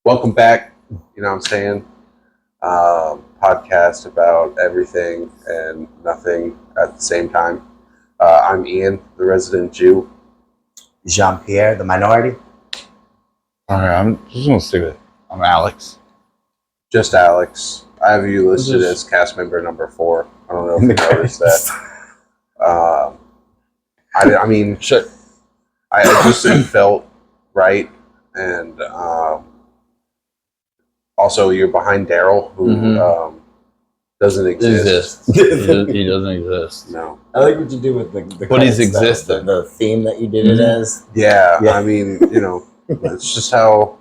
Welcome back. You know what I'm saying? Podcast about everything and nothing at the same time. I'm Ian, the resident Jew. Jean-Pierre, the minority. All right, I'm just gonna stick with it. I'm Alex. Just Alex. I have you listed as cast member number 4. I don't know if you noticed that. I mean, Shit. I just it felt right, and also you're behind Daryl, who doesn't exist. He doesn't exist. No. I like what you do with the But he's credits, existed. the theme that you did it as. Yeah, Yeah. I mean, it's just how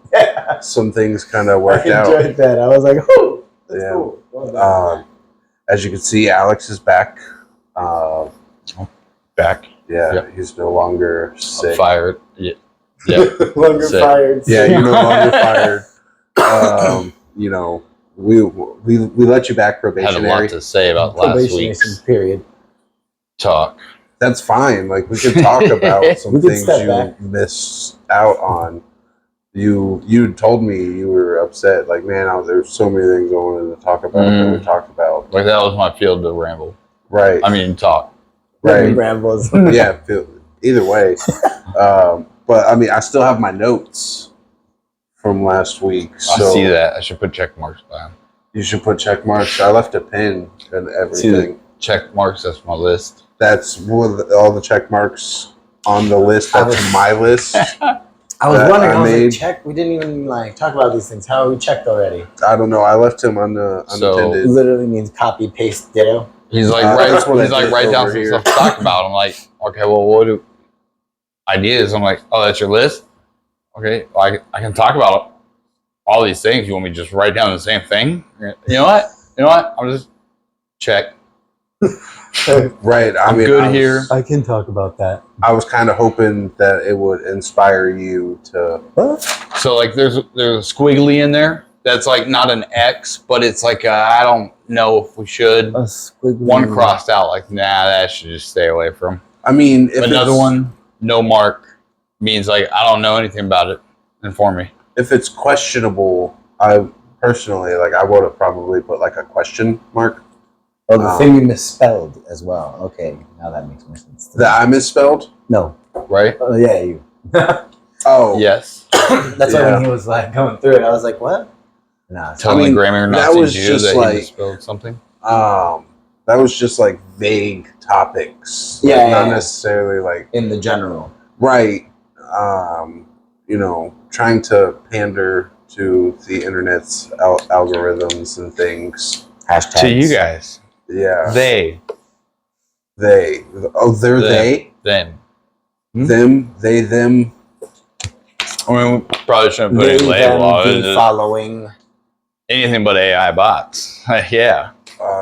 some things kind of I worked out. enjoyed that. I was like, oh, that's Yeah. cool. Well done. As you can see, Alex is back. Back. Yeah, Yep. He's no longer sick. Fired. Yeah. Yep. Longer sick. fired. Yeah, you're no longer fired. We let you back Had a lot probationary. to say about last Probation week's period. talk. That's fine. Like, we could talk about some We could things step you back. missed out on. You told me you were upset. Like, man, there's so many things I wanted to talk about that we talked about. Like that was my field to ramble. Right. I mean, talk. Right. Rambles. Yeah. Either way. But I mean, I still have my notes from last week. So I see that. I should put check marks by 'em. you should put check marks. I left a pin and everything. Check marks. That's my list. That's all the check marks on the list. That's my list. I was that wondering, I I was made. like, check. We didn't even talk about these things. How are we checked already? I don't know. I left him unattended. Literally means copy, paste, ditto. He's like, that's what I did write down over some here. stuff to talk about. I'm like, okay, well, what do ideas? I'm like, oh, that's your list? Okay, well, I can talk about all these things. You want me to just write down the same thing? You know what? I'm just check. Right. I I'm mean, good here. I can talk about that. I was kind of hoping that it would inspire you to. So like, there's a squiggly in there. That's like not an X, but it's like I don't know if we should. A squiggly. One crossed out, like nah, that should just stay away from. I mean, if Another it's- one, no mark, means like I don't know anything about it. Inform me. If it's questionable, I personally I would have probably put like a question mark. Oh, the thing you misspelled as well. Okay, now that makes more sense. That I misspelled. No. Right? Oh, yeah, you. Oh, Yes. That's why when he was like going through it, I was like, what? Nah. Telling I mean, the grammar that Nazi was Jew just that like- he misspelled something. That was just like vague topics. Yeah, Like, yeah, not yeah. necessarily like In the general. right. Trying to pander to the internet's algorithms and things. Hashtags. To you guys. Yeah, They. they. Oh, they're Them. they. Them. Them. They. Them. I mean, we probably shouldn't put They, any label on them, it. the following. Anything but AI bots. Yeah.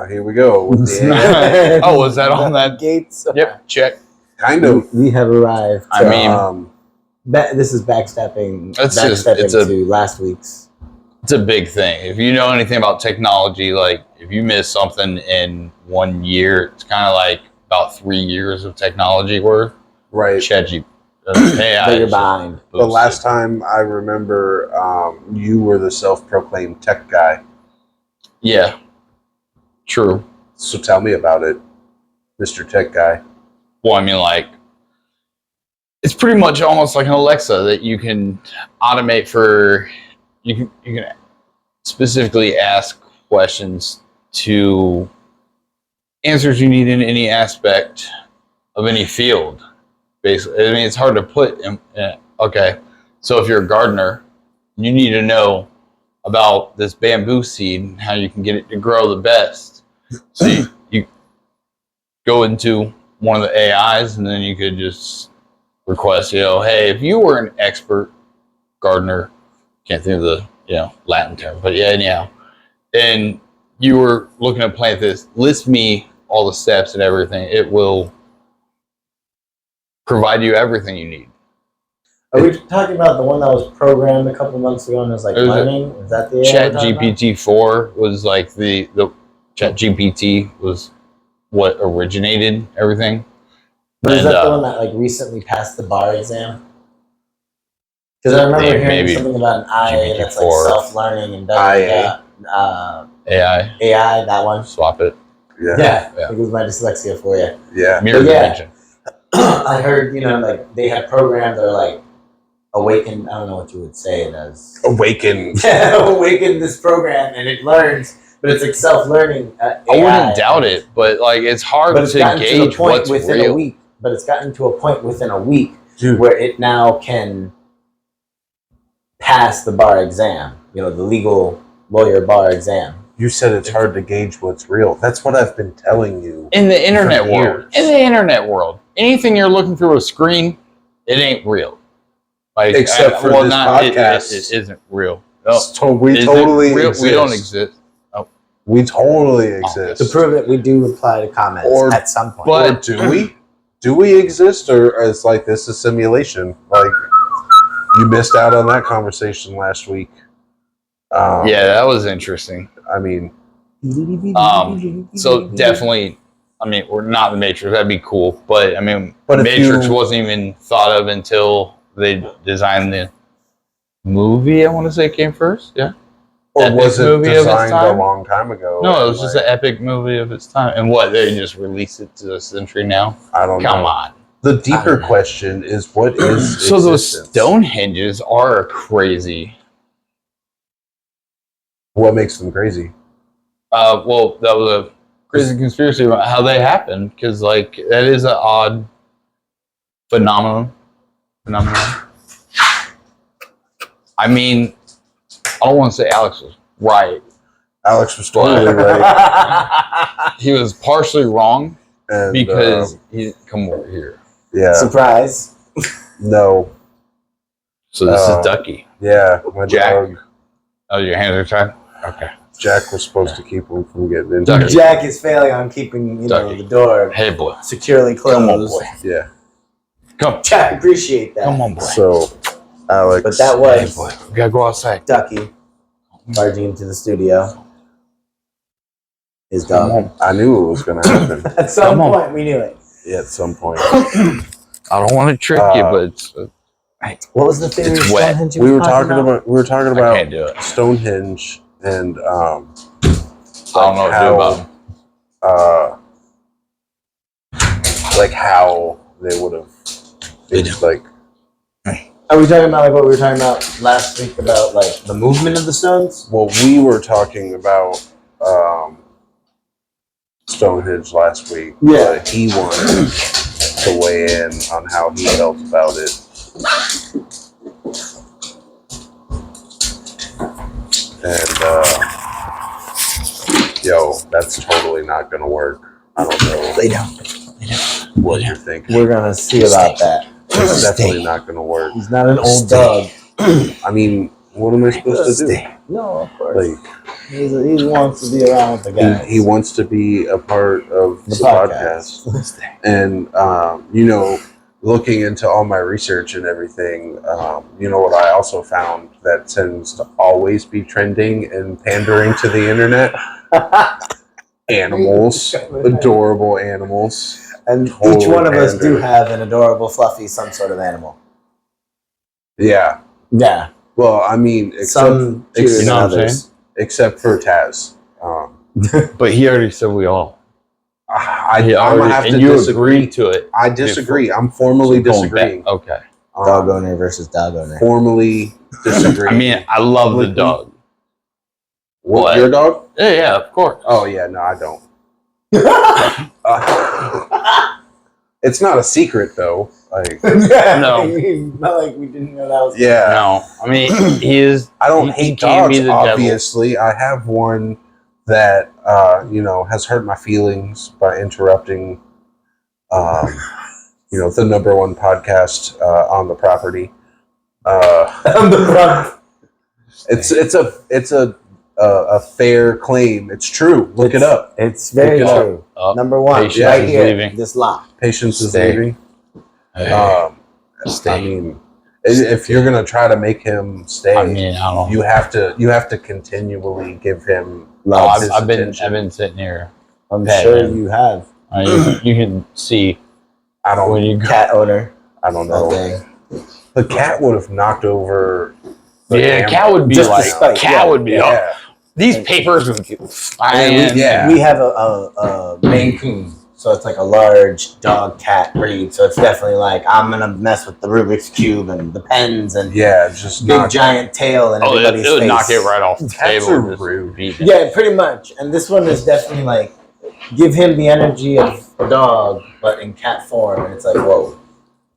Here we go. With the Oh, was that on that? Gates? Yep. Check. kind of. We have arrived. I mean, This is backstepping. It's to last week's. It's a big thing. If you know anything about technology, like if you miss something in 1 year, it's kind of like about 3 years of technology worth. right. ChatGPT. AI. But you're behind. The last time I remember, you were the self-proclaimed tech guy. Yeah. True. So tell me about it, Mr. Tech Guy. Well, I mean, like, it's pretty much almost like an Alexa that you can automate for. You can specifically ask questions to answers you need in any aspect of any field. Basically, I mean, it's hard to put in. Okay, so if you're a gardener, you need to know about this bamboo seed and how you can get it to grow the best. So you go into one of the AIs, and then you could just request, hey, if you were an expert gardener, can't think of the Latin term, but yeah, and you were looking to plant this, list me all the steps and everything. It will provide you everything you need. Are we talking about the one that was programmed a couple months ago and was like It was learning? Is that the Chat GPT 4 was like the Chat GPT was what originated everything. But is And, that the one that like recently passed the bar exam? Because I remember hearing maybe something about an IA that's like GPT-4. self-learning and IA. AI. AI, that one. Swap it. Yeah. I think it was my dyslexia for you. Yeah. Mirror Yeah. dimension. I heard, like they had programs that are like awaken. I don't know what you would say it as. Awaken. Awaken this program and it learns, but it's like self-learning. I wouldn't doubt it, but like it's hard But it's to gotten to the gauge point what's within real. a week. But it's gotten to a point within a week Dude. where it now can pass the bar exam. The legal lawyer bar exam. You said it's hard to gauge what's real. That's what I've been telling you. In the internet for world. years. In the internet world. Anything you're looking through a screen, it ain't real. Like, Except for this podcast. It isn't real. We totally real? exist. We don't exist. We totally exist. To prove it, we do reply to comments Or- at some point. but- Or do we? Do we exist, or is like this a simulation? Like you missed out on that conversation last week. Yeah, that was interesting. I mean, So definitely, we're not the Matrix. That'd be cool. But But if Matrix you- wasn't even thought of until they designed the movie. I want to say it came first. Yeah. or Epic was it movie of its designed a time? long time ago? No, it was just an epic movie of its time. And what, they just released it to the century now? I don't know. Come on. The deeper question is, what is So those existence? Stonehenges are crazy. What makes them crazy? Well, that was a crazy conspiracy about how they happened, because like that is an odd phenomenon. I don't want to say Alex was right. Alex was totally right. He was partially wrong And, because he didn't come over here. yeah, Surprise. no, So this is Ducky. yeah, my Jack. dog Oh, your hands are tied? Okay. Jack was supposed to keep him from getting into Ducky. it. Jack is failing on keeping Ducky. the door Hey, boy. securely Come on, closed. boy. Yeah, Come. Jack, appreciate that. Come on, boy. so Alex, But that Hey, was boy. We gotta go outside. Ducky barging into the studio. His Come dog. on. I knew it was going to happen. At some Come on. point, we knew it. Yeah, at some point. I don't want to trick you, but it's, What was the theory? It's of wet. Stonehenge you we were were talking about I can't do it. Stonehenge and I don't know what to do about them. like how they would have like Are we talking about like what we were talking about last week about like the movement of the stones? well, we were talking about Stonehenge last week. Yeah. But he wanted to weigh in on how he felt about it. And that's totally not gonna work. I don't know Lay down. what you're thinking. We're gonna see about that. It's definitely not gonna work. He's not an old dog. I mean, what am I supposed to do? No, of course. Like, he wants to be around with the guys. he wants to be a part of the podcast. And, looking into all my research and everything, what I also found that tends to always be trending and pandering to the internet? Animals. Adorable animals. And Totally each one of us pander. do have an adorable, fluffy, some sort of animal. Yeah. Yeah. Well, I mean, Some except, cuter You than know what I'm others. except for Taz. But he already said we all. I'm He going to already, have and to you disagree. agreed to it. I disagree. I'm formally So going back- disagreeing. Okay. Dog owner versus dog owner. Formally disagree. I mean, I love the Publicly. dog. What, your dog? Yeah, of course. Oh, yeah, no, I don't. It's not a secret, though. Like, Yeah, No. Not like we didn't know that was. yeah, No, I mean, he is. I don't he hate can dogs. be the devil. Obviously, I have one that has hurt my feelings by interrupting, the number one podcast on the property. On the front. It's a fair claim. It's true. Look it up. It's very Look it up. true. Oh, Number one, Patience right is here, leaving. this lock. Patience is Stay. leaving. hey, I stay. mean, if you're gonna try to make him stay, I mean, I don't. you have to continually give him Love. his I've attention. been sitting here. I'm Hey, sure man. you have. You can see I when don't you go. Cat owner. I don't That know. thing. The cat would have knocked over. Cat would be Just like, to spite, cat would be up. Yeah. These papers would be flying. We have a Maine Coon, so it's like a large dog cat breed. So it's definitely like I'm gonna mess with the Rubik's Cube and the pens and just big giant tail and everybody's it would face. knock it right off the Cats table. are rude. Yeah, pretty much. And this one is definitely like give him the energy of a dog, but in cat form, and it's like whoa.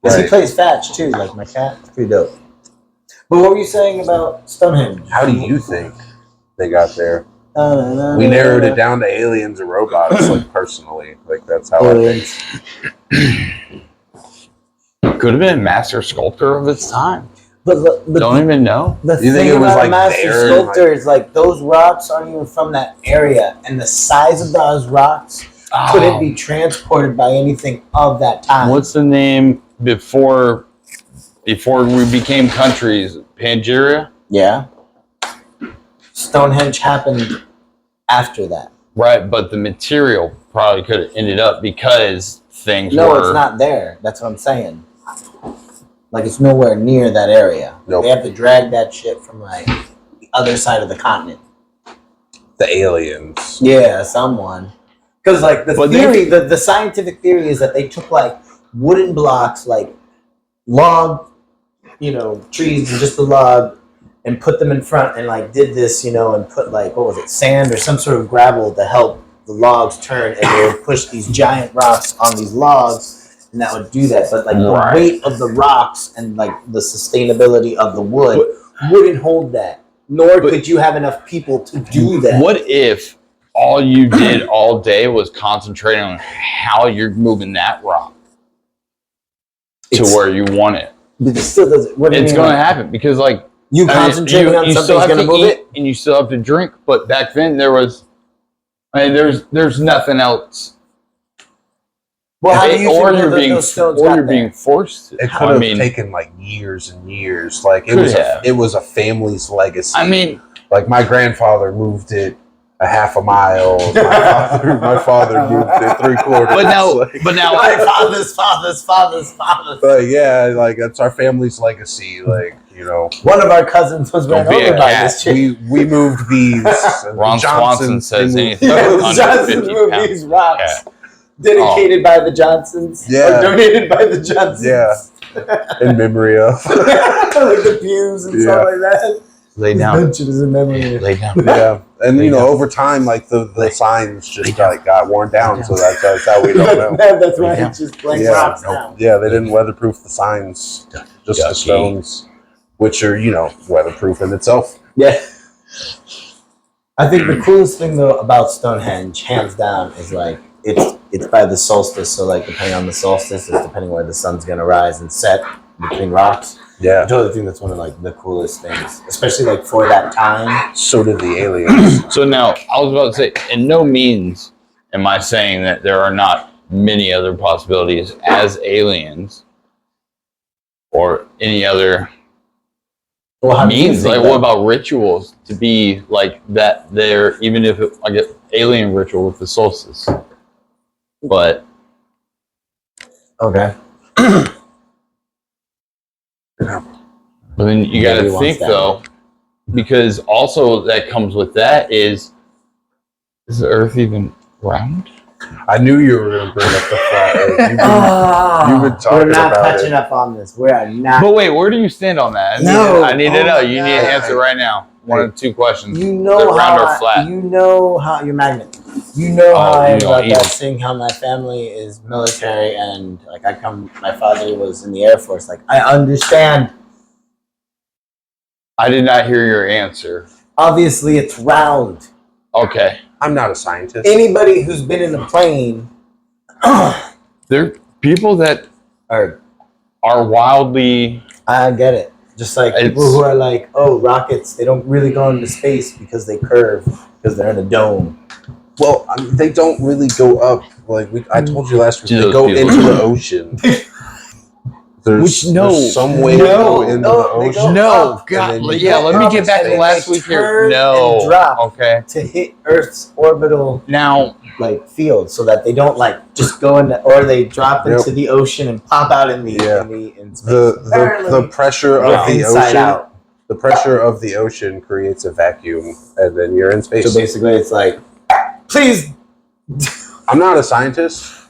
Because he plays fetch too, like my cat. It's pretty dope. But what were you saying about Stonehenge? How do you think they got there? We narrowed it down to aliens and robots, like personally. Like that's how I think. Could have been a master sculptor of its time. But Don't even know. The You think thing it was about like a master there, sculptor is like those rocks aren't even from that area, and the size of those rocks couldn't be transported by anything of that time. What's the name before we became countries? Pangaea? Yeah. Stonehenge happened after that. Right, but the material probably could have ended up because things No, were... it's not there. That's what I'm saying. Like, it's nowhere near that area. Nope. They have to drag that shit from, like, the other side of the continent. The aliens. Yeah, someone. Because, like, the scientific theory is that they took, like, wooden blocks, like, log, trees and just the log, and put them in front and, like, did this, and put, like, what was it, sand or some sort of gravel to help the logs turn, and they would push these giant rocks on these logs, and that would do that. But, like, the weight of the rocks and, like, the sustainability of the wood wouldn't hold that. Nor could you have enough people to do that. What if all you did all day was concentrating on how you're moving that rock to where you want it? But it still doesn't. What do you It's mean, going to like, happen because, like, you concentrating on something's going to move it? and you still have to drink. But back then, there's nothing else. Well, how do you you're being forced to. It could have taken like years and years. Like it was a family's legacy. I mean, like my grandfather moved it a half a mile. My father moved it 3/4. But now, my father's father. But yeah, like that's our family's legacy. Like one of our cousins was run over by this chick. We moved these. Ron Swanson says anything. Johnson moved these rocks. Dedicated by the Johnsons. Yeah. Or donated by the Johnsons. Yeah. In memory of. Like the pews and stuff like that. Lay down. Benches in memory. Lay down. Yeah. And over time, like the signs just got worn down, so that's how we don't know. That's why it's just blank rocks now. Yeah, they didn't weatherproof the signs, just the stones, which are weatherproof in itself. Yeah. I think the coolest thing though about Stonehenge, hands down, is like it's by the solstice. So like depending on the solstice, is depending where the sun's gonna rise and set between rocks. Yeah, I totally think that's one of like the coolest things, especially like for that time. So did the aliens. So now I was about to say, in no means am I saying that there are not many other possibilities as aliens or any other means. Like, what about rituals to be like that? There, even if I get alien ritual with the solstice, but okay. But then you got to think though, because also that comes with that is the Earth even round? I knew you were going to bring up the flat Earth. You've been talking We're not about catching up on this. We are not. But wait, where do you stand on that? I need to know. You need to answer right now. One of two questions. You know round or flat. You know how you're magnet. You know how I am about that, seeing how my family is military and like my father was in the Air Force. Like I understand. I did not hear your answer. Obviously, it's round. Okay. I'm not a scientist. Anybody who's been in a plane, there are people that are wildly. I get it. Just like people who are like, oh, rockets, they don't really go into space because they curve, because they're in a dome. Well, they don't really go up. Like I told you last week, they go into the ocean. There's some way to go into the ocean. No, God, yeah. Let me get back to last week here. No, and drop okay. To hit Earth's orbital Now, like field, so that they don't like just go in, or they drop into the ocean and pop out in space. The pressure of the ocean. Out. The pressure of the ocean creates a vacuum, and then you're in space. So basically, it's like, please. I'm not a scientist.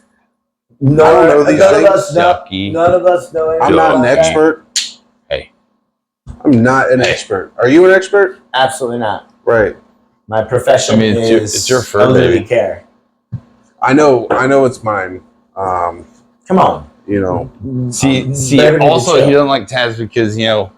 No, I don't know these things. None of us know anything. I'm not an expert. Hey. I'm not an expert. Are you an expert? Absolutely not. Right. My profession is it's your fur, baby care. I know it's mine. Come on. You know. See. Also, he doesn't like Taz because, you know,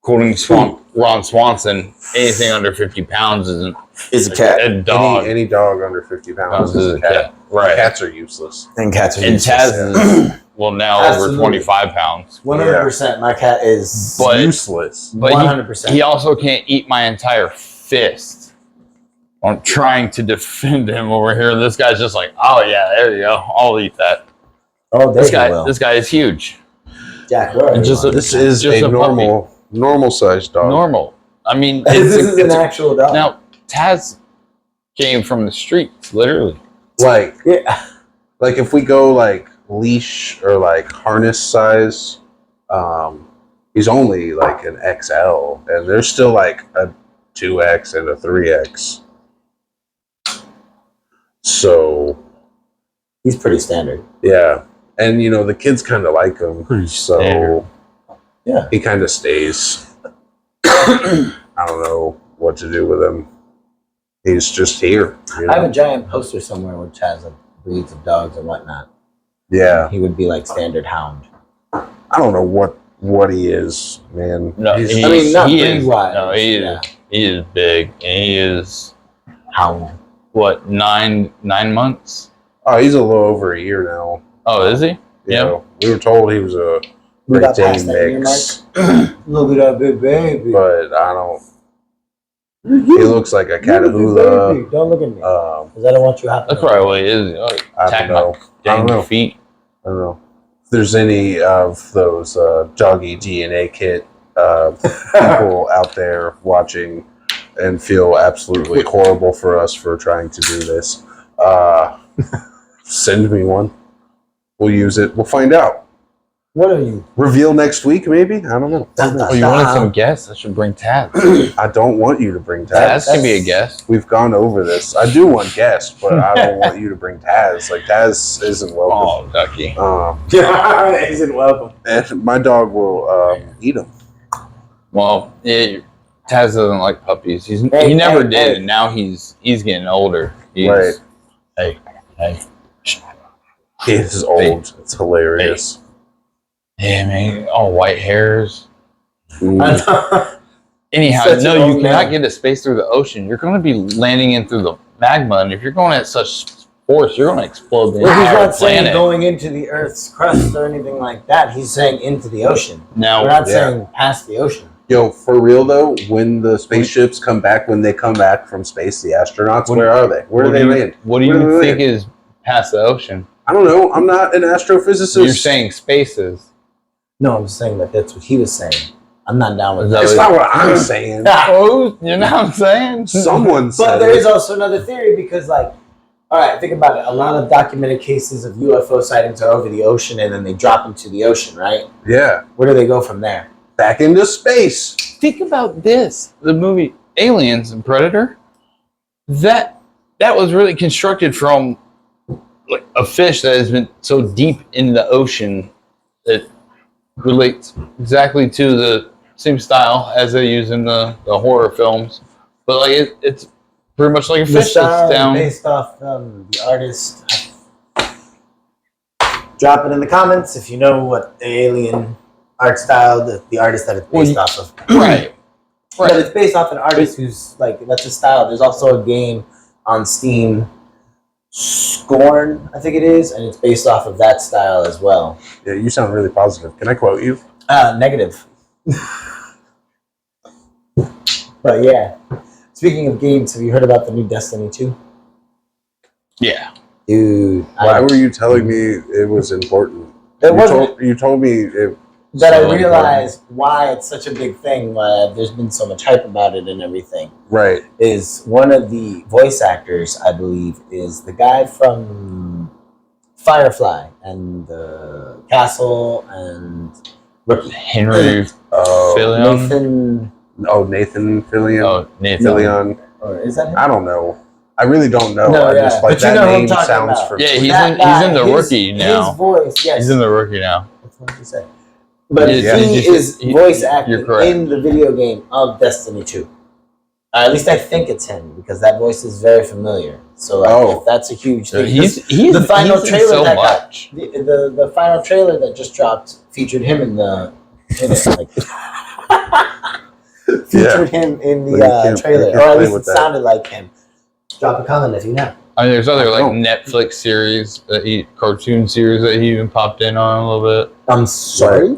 according to Ron Swanson, anything under 50 pounds is a cat. A dog. Any dog under 50 pounds is a cat. Right. Cats are useless. And cats are useless. And Taz is, well, now over 25 pounds. 100%. My cat is useless. But 100%. He also can't eat my entire fist. I'm trying to defend him over here. This guy's just like, oh, yeah, there you go. I'll eat that. Oh, this guy is huge. Jack, this is a normal sized dog. Normal. I mean, this is an actual dog. Now, Taz came from the streets, literally. Like if we go like leash or like harness size, he's only like an XL, and there's still like a 2X and a 3X. So he's pretty standard. Yeah. And you know, the kids kind of like him. Pretty so standard. Yeah. He kind of stays. I don't know what to do with him. He's just here. You know? I have a giant poster somewhere which has breeds of dogs and whatnot. Yeah. He would be like standard hound. I don't know what he is, man. No, not breed-wise. No, he is big, and he is hound. What, 9 months? Oh, he's a little over a year now. Oh, is he? Yeah. We were told he was a Great Dane mix. Look at that big baby. But I don't. He looks like a Catahoula. Don't look at me. Because I don't want you to have to. That's probably what he is. I don't know. Feet. I don't know. If there's any of those Doggy DNA kit people out there watching and feel absolutely horrible for us for trying to do this, send me one. We'll use it. We'll find out. What are you? Reveal next week, maybe? I don't know. Oh, you wanted some guests? I should bring Taz. I don't want you to bring Taz. Taz can be a guest. We've gone over this. I do want guests, but I don't want you to bring Taz. Like, Taz isn't welcome. Oh, Ducky. Isn't welcome. And my dog will eat him. Well, Taz doesn't like puppies. He never did, and now he's getting older. Right. Hey. He is old. It's hilarious. Yeah, man. All white hairs. Mm. Anyhow, no, you cannot get a space through the ocean. You're going to be landing in through the magma, and if you're going at such force, you're going to explode the entire he's not planet. saying going into the Earth's crust or anything like that. He's saying into the ocean. Now, we're not saying past the ocean. Yo, for real though, when the spaceships come back, when they come back from space, the astronauts, where are they? Where do they land? What do you think is past the ocean? I don't know. I'm not an astrophysicist. You're saying spaces. No, I'm saying that's what he was saying. I'm not down with that. It's not what I'm saying. Oh, you know what I'm saying? Someone said But there is also another theory because, like, all right, think about it. A lot of documented cases of UFO sightings are over the ocean and then they drop into the ocean, right? Yeah. Where do they go from there? Back into space. Think about this. The movie Aliens and Predator, that was really constructed from like a fish that has been so deep in the ocean that relates exactly to the same style as they use in the horror films. But like it's pretty much like a fish that's down. Based off the artist. Drop it in the comments if you know what the alien art style, the artist that it's based off of. Right. But it's based off an artist who's like, that's his style. There's also a game on Steam, Scorn, I think it is, and it's based off of that style as well. Yeah, you sound really positive. Can I quote you? Negative. But yeah. Speaking of games, have you heard about the new Destiny 2? Yeah. Dude. Why were you telling me it was important? You told me that I realized why it's such a big thing, why there's been so much hype about it and everything. Right. Is one of the voice actors, I believe, is the guy from Firefly and the Castle and Rookie. Henry Fillion. Nathan Fillion. Oh, Nathan Fillion. Or is that him? I don't know. I really don't know. No, I yeah. just like But you that know who I'm name talking sounds about. familiar. Yeah, he's in the Rookie now. His voice, yes. He's in the Rookie now. That's what you said. But he is voice acting in the video game of Destiny 2. At least I think it's him, because that voice is very familiar. So if that's a huge thing. The final trailer the final trailer that just dropped featured him in it. Featured him in the trailer, or at least it sounded like him. Drop a comment if you know. I mean, there's other Netflix series, cartoon series that he even popped in on a little bit. I'm sorry.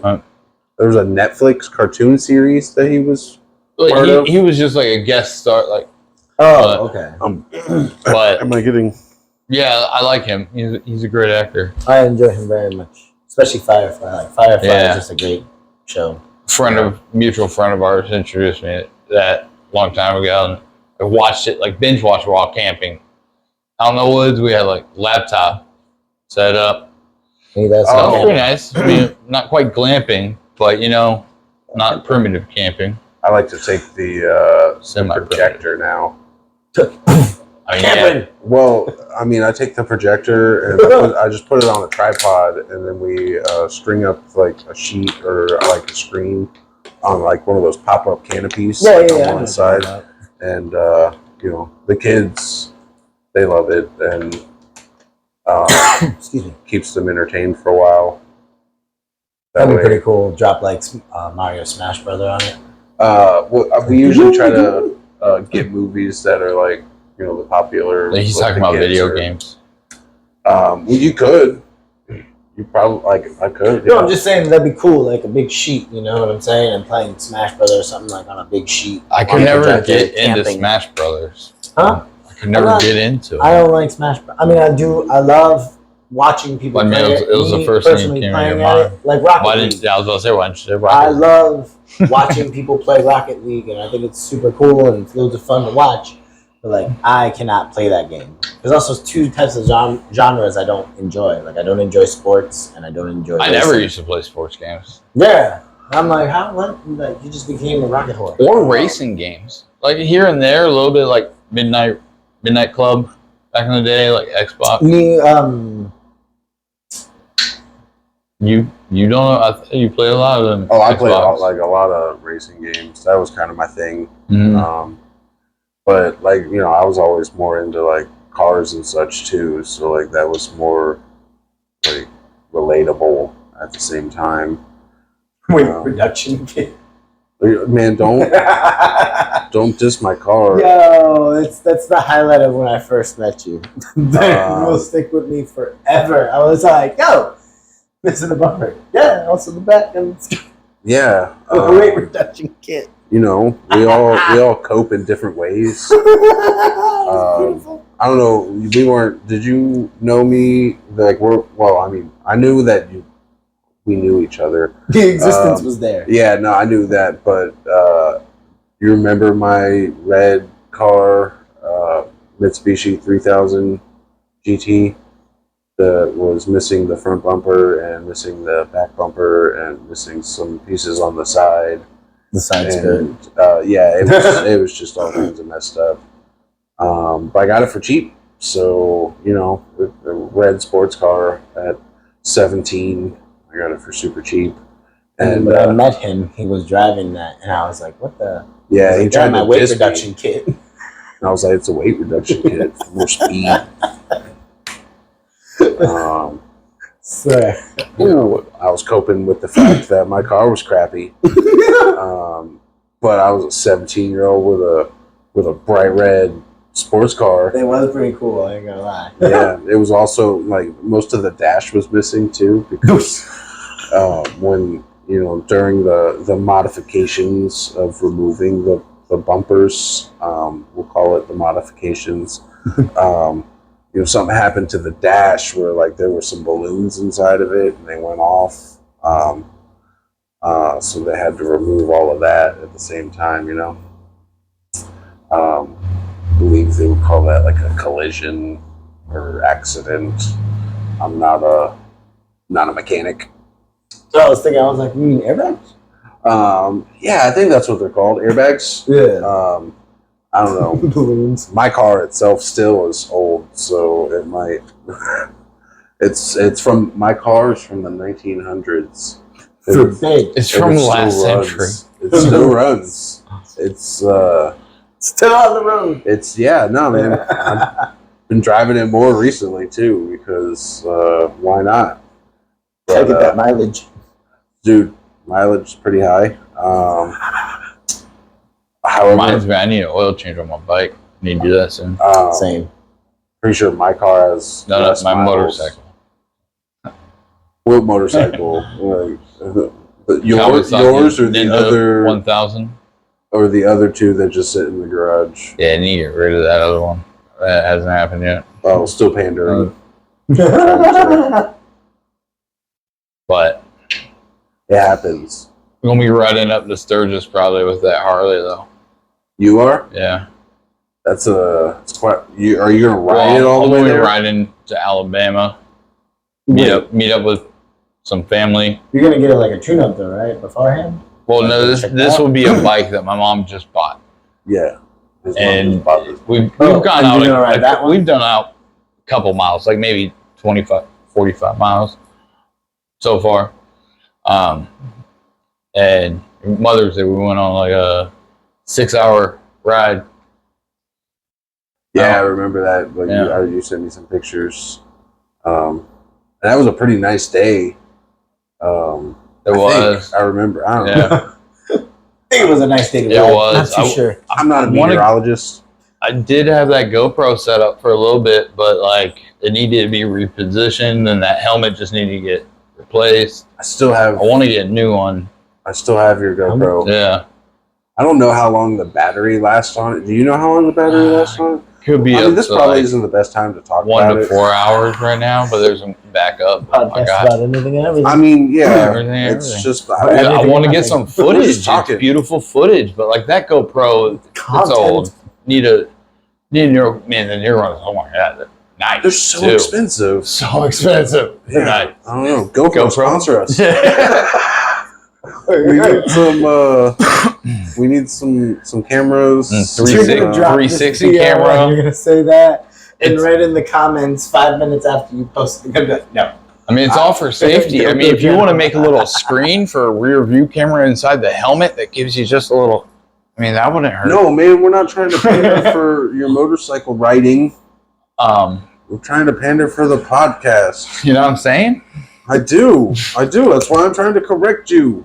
There was a Netflix cartoon series that he was. He was just like a guest star, like. Oh, okay. But am I getting? Yeah, I like him. He's a great actor. I enjoy him very much, especially Firefly. Like Firefly is just a great show. Mutual friend of ours introduced me to that a long time ago, and I watched it, like binge watched while camping. Out in the woods, we had like laptop set up. Hey, that's pretty nice. I mean, not quite glamping, but not primitive camping. I like to take the projector now. I mean, well, I mean, I take the projector and I just put it on a tripod, and then we string up like a sheet or like a screen on like one of those pop-up canopies on one side, and the kids, they love it, and excuse me, keeps them entertained for a while. That'd be pretty cool. Drop like Mario Smash Brother on it. We usually try to get movies that are like the popular. Like he's talking about video games. You could. You probably I could. No, I'm just saying that'd be cool, like a big sheet. You know what I'm saying? And playing Smash Brothers or something like on a big sheet. I could never get into Smash Brothers. Huh? I could never get into it. I don't like Smash. I mean, I do. I love watching people play it. It was the first thing that came to your mind. Like Rocket League. I was going to say, why didn't you say Rocket I League? love watching people play Rocket League, and I think it's super cool and it's loads of fun to watch. But like, I cannot play that game. There's also two types of genres I don't enjoy. Like, I don't enjoy sports, and I don't enjoy. I never used to play sports games. Yeah, I'm like, how? What? Like, you just became a rocket horse. Or racing games, like here and there, a little bit like Midnight Club back in the day, like Xbox. You don't know? I think you play a lot of them. Oh, I played a lot of racing games. That was kind of my thing. Mm-hmm. But I was always more into like cars and such too. So like that was more like relatable at the same time. Weight reduction kit. Man, don't diss my car. Yo, that's the highlight of when I first met you. That will stick with me forever. I was like, yo, this is the bumper. Yeah, also the back and yeah, weight reduction kit. We all cope in different ways. Beautiful. I don't know. Did you know me? Like I knew that we knew each other. The existence was there. Yeah, no, I knew that. But you remember my red car, Mitsubishi 3000 GT, that was missing the front bumper and missing the back bumper and missing some pieces on the side. The side skirt. It was just all kinds of messed up. But I got it for cheap. So, a red sports car at 17, I got it for super cheap. And when I met him, he was driving that, and I was like, what the? Yeah, he tried my to weight reduction kit. And I was like, it's a weight reduction kit for more speed. Swear. I was coping with the fact that my car was crappy. But I was a 17-year-old with a bright red sports car. It was pretty cool, I ain't gonna lie. Yeah, it was also like most of the dash was missing too, because when during the modifications of removing the bumpers, we'll call it the modifications. something happened to the dash where like there were some balloons inside of it and they went off. So they had to remove all of that at the same time, I believe they would call that like a collision or accident. I'm not a mechanic. So I was thinking, I was like, you mean airbags? Yeah, I think that's what they're called, airbags. Yeah. I don't know. Balloons. My car itself still is old, so it might. My car is from the 1900s. It's from last century. It still runs. It's still on the road. Man. I've been driving it more recently too because why not? I get that mileage, dude. Mileage is pretty high. However, reminds me, I need an oil change on my bike. I need to do that soon. Same. Pretty sure my car has. No, that's my motorcycle. What motorcycle? Yours or the Ninja other 1000? Or the other two that just sit in the garage? Yeah, I need to get rid of that other one. That hasn't happened yet. Oh, still pandering. But it happens. we're going to be riding up to Sturgis probably with that Harley, though. You are? Yeah. It's quite. Are you gonna ride it all the way there? Riding to Alabama. Meet up with some family. You're gonna get it like a tune-up though, right? Beforehand. Well, no, this will be a bike that my mom just bought. Yeah. And we've gone out. We've done out a couple miles, like maybe 25, 45 miles so far. And Mother's Day, we went on like a 6-hour ride. Yeah, I remember that. Like you sent me some pictures. And that was a pretty nice day. I remember. I don't know. I think it was a nice day to ride. It was. Not too sure. I'm not a meteorologist. I did have that GoPro set up for a little bit, but like it needed to be repositioned, and that helmet just needed to get replaced. I want to get a new one. I still have your GoPro. Yeah. I don't know how long the battery lasts on it. Do you know how long the battery lasts on it? Could be. This probably isn't the best time to talk about it. 1 to 4 hours right now, but there's a backup. Podcast about anything and everything. I mean, yeah, everything. just. I want to get some footage. It's beautiful footage, but like that GoPro, it's old. Need a new man. The new one. Oh my god, nice. They're so expensive. So expensive. Yeah. Nice. I don't know. GoPro sponsor us. We need some cameras. 360 camera. You're gonna say that, and right in the comments 5 minutes after you post it. No. I mean, it's all for safety. I mean, if you want to make a little screen for a rear view camera inside the helmet that gives you just a little, I mean, that wouldn't hurt. No, man, we're not trying to pander for your motorcycle riding. We're trying to pander for the podcast. You know what I'm saying? I do. That's why I'm trying to correct you,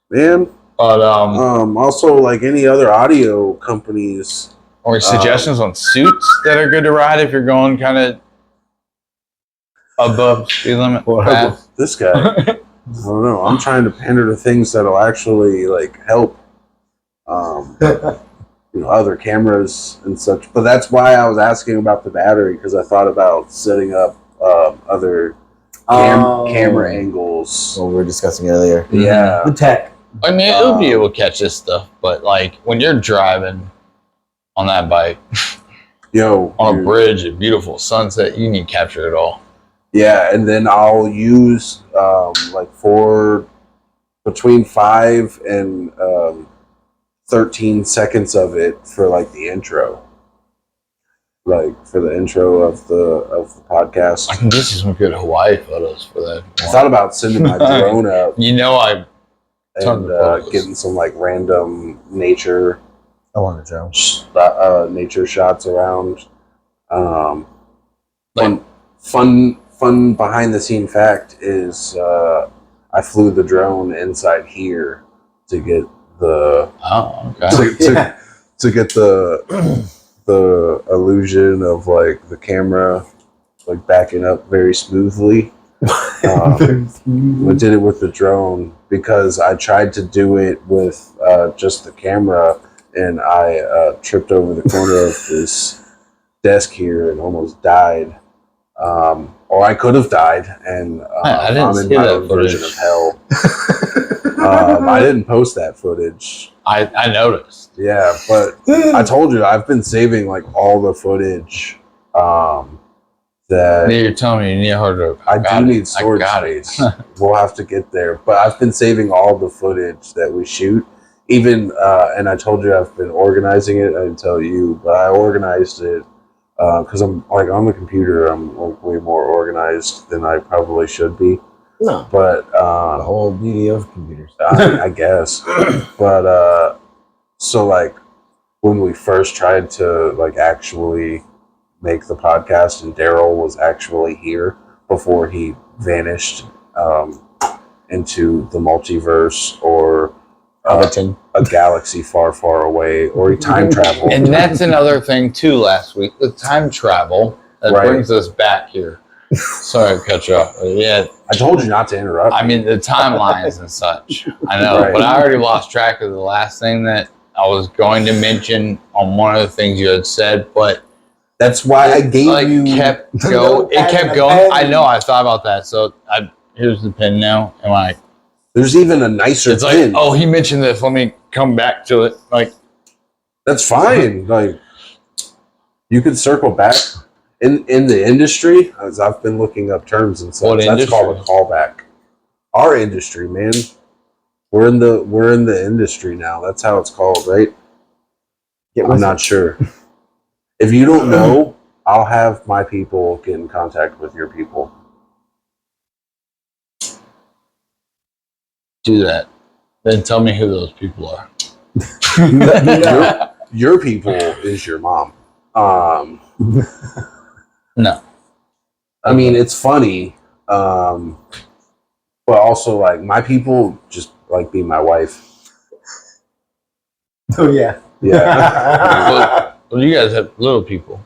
man. But also, like any other audio companies, or suggestions on suits that are good to ride if you're going kind of above speed limit. This guy, I don't know. I'm trying to pander to things that'll actually like help, other cameras and such. But that's why I was asking about the battery, because I thought about setting up other camera angles. What we were discussing earlier. Yeah, the tech. I mean, it'll be able to catch this stuff, but like when you're driving on that bike, on a bridge, a beautiful sunset, you need to capture it all. Yeah, and then I'll use between 5 and 13 seconds of it for like the intro. Like for the intro of the podcast. I can get you some good Hawaii photos for that. I thought about sending my drone up. And getting some like random nature. I want a drone. Nature shots around. Fun behind the scene fact is I flew the drone inside here to get the to get the illusion of like the camera like backing up very smoothly. I did it with the drone because I tried to do it with just the camera, and I tripped over the corner of this desk here and almost died. Or I could have died, and I didn't I'm in see my that own version footage. of hell. I didn't post that footage. I noticed. Yeah, but I told you I've been saving like all the footage. That You're telling me you need a hard drive. I do need storage space. We'll have to get there, but I've been saving all the footage that we shoot. Even and I told you I've been organizing it. I didn't tell you, but I organized it because I'm like on the computer. I'm like way more organized than I probably should be. No, But the whole beauty of computers. I guess. But so like when we first tried to like actually make the podcast, and Daryl was actually here before he vanished into the multiverse or a galaxy far, far away, or he time traveled. And that's another thing too. Last week with time travel, that brings us back here. Sorry to cut you off. Yeah, I told you not to interrupt. I mean the timelines and such. I know, but I already lost track of the last thing that I was going to mention on one of the things you had said, but that's why I gave you. Kept going. It kept going. I know. I thought about that. So here's the pin now. And like, there's even a nicer it's pin. like, oh, he mentioned this. Let me come back to it. Like, that's fine. Like, you could circle back in the industry. As I've been looking up terms and such. That's called a callback. Our industry, man. We're in the industry now. That's how it's called, right? I'm not sure. If you don't know, I'll have my people get in contact with your people. Do that. Then tell me who those people are. Your people is your mom. No. I mean, it's funny. But also, like, my people just, like, be my wife. Oh, yeah. Yeah. Well, you guys have little people.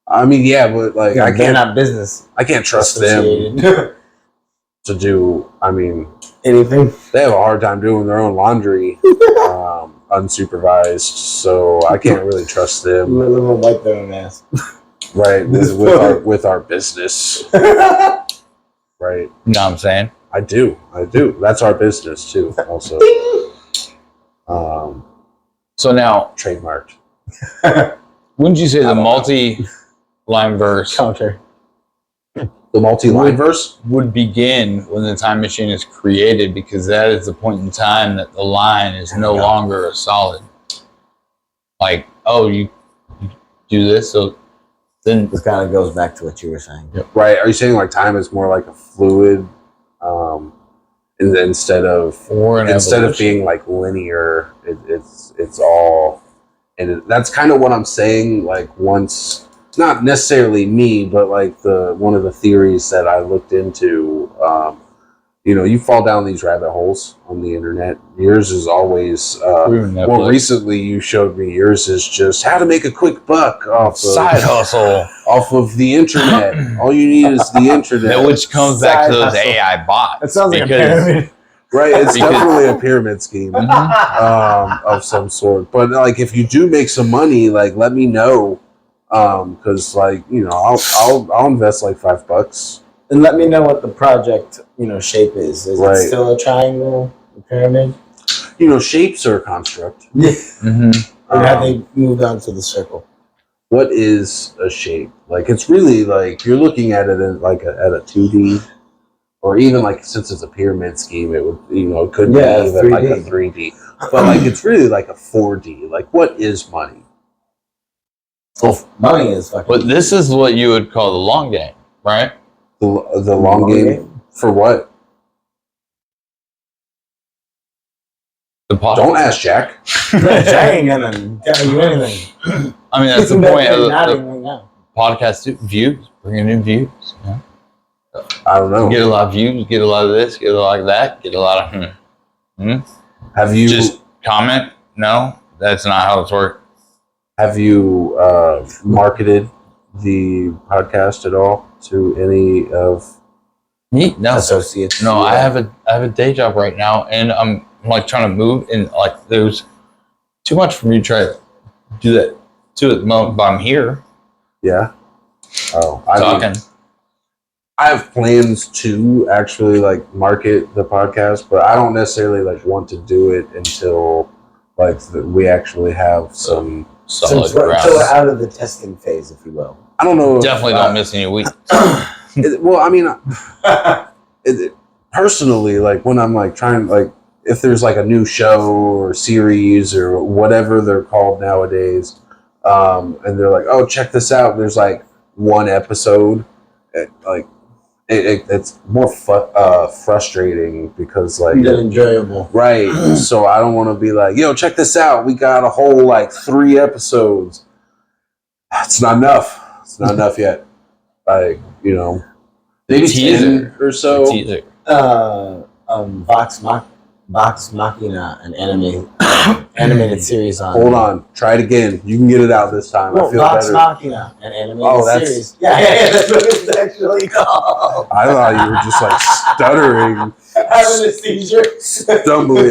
I mean, yeah, but, like, they're not business. I can't trust them to do, I mean, anything. They have a hard time doing their own laundry unsupervised, so I can't really trust them. Let them wipe their own ass. Right, with our business. Right. You know what I'm saying? I do. That's our business too, also. So now, trademarked. Wouldn't you say the multi-line verse counter? The multi-line verse would begin when the time machine is created, because that is the point in time that the line is no longer a solid. Like, oh, you do this, so then this kind of goes back to what you were saying. Yep. Right? Are you saying like time is more like a fluid, instead of being like linear, it's all, and that's kind of what I'm saying. Like once, not necessarily me, but like one of the theories that I looked into. You fall down these rabbit holes on the internet. Yours is always more recently. You showed me yours is just how to make a quick buck off side hustle off of the internet. All you need is the internet, which comes back to those AI bots. It sounds like a pyramid. Right, it's definitely a pyramid scheme of some sort. But like, if you do make some money, like let me know, because like I'll invest like $5. And let me know what the project, shape is. Is it still a triangle, a pyramid? Shapes are a construct. Yeah. Mm-hmm. Or have they moved on to the circle? What is a shape? Like, it's really like you're looking at it in like at a 2D, or even like since it's a pyramid scheme, it would it could be even 3D. Like a 3D. But like it's really like a 4D. Like, what is money? Well, money is fucking. But this is what you would call the long game, right? The long game for what? Don't ask Jack. Jack ain't gonna tell you anything. I mean, that's the point of the podcast. Views, bringing in views. Yeah. I don't know. Get a lot of views, get a lot of this, get a lot of that, get a lot of Have you just comment? No, that's not how it's worked. Have you marketed the podcast at all to any of associates? No, I have a day job right now, and I'm like trying to move, and like there's too much for me to try to do that too at the moment. But I'm here. Yeah. Oh, talking. I have plans to actually like market the podcast, but I don't necessarily like want to do it until like we actually have some solid so ground. we're out of the testing phase, if you will. I don't know. Definitely don't miss any weeks. Well, I mean, personally, like when I'm like trying, like if there's like a new show or series or whatever they're called nowadays, and they're like, "Oh, check this out." And there's like one episode, it's more frustrating because like enjoyable, right? So I don't want to be like, "Yo, check this out. We got a whole like 3 episodes." It's not enough. It's not enough yet. Like, you know, maybe 10 or so. Teaser. Vox Machina, an animated series on. Hold on, try it again. You can get it out this time. No, I feel Vox better. Machina, an animated series. Yeah, that's what it's actually called. I thought you were just like stuttering, Having a seizure. stumbling.